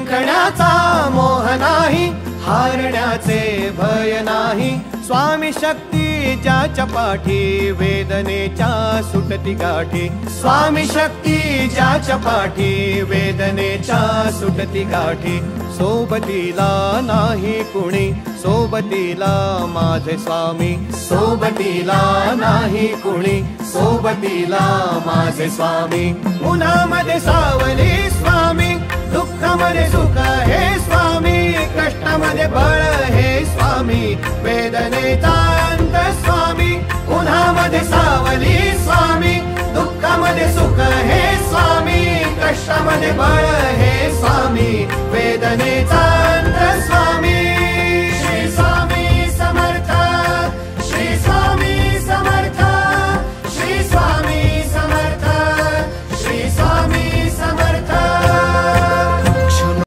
जिंकण्याचा मोह नाही, हारण्याचे भय नाही. स्वामी शक्ती ज्याच्या पाठी, वेदनेच्या सुटती गाठी. स्वामी शक्ती ज्याच्या पाठी, वेदनेच्या सुटती गाठी. सोबतीला नाही कुणी, सोबतीला माझे स्वामी. सोबतीला नाही कुणी, सोबतीला माझे स्वामी. उन्हामध्ये सावली स्वामी, दुःखामध्ये सुख हे स्वामी. कष्टामध्ये बळ हे स्वामी, वेदनेचा अंत स्वामी. उन्हामध्ये सावली स्वामी, दुःखामध्ये सुख हे स्वामी. कष्टामध्ये बळ हे स्वामी, वेदनेचा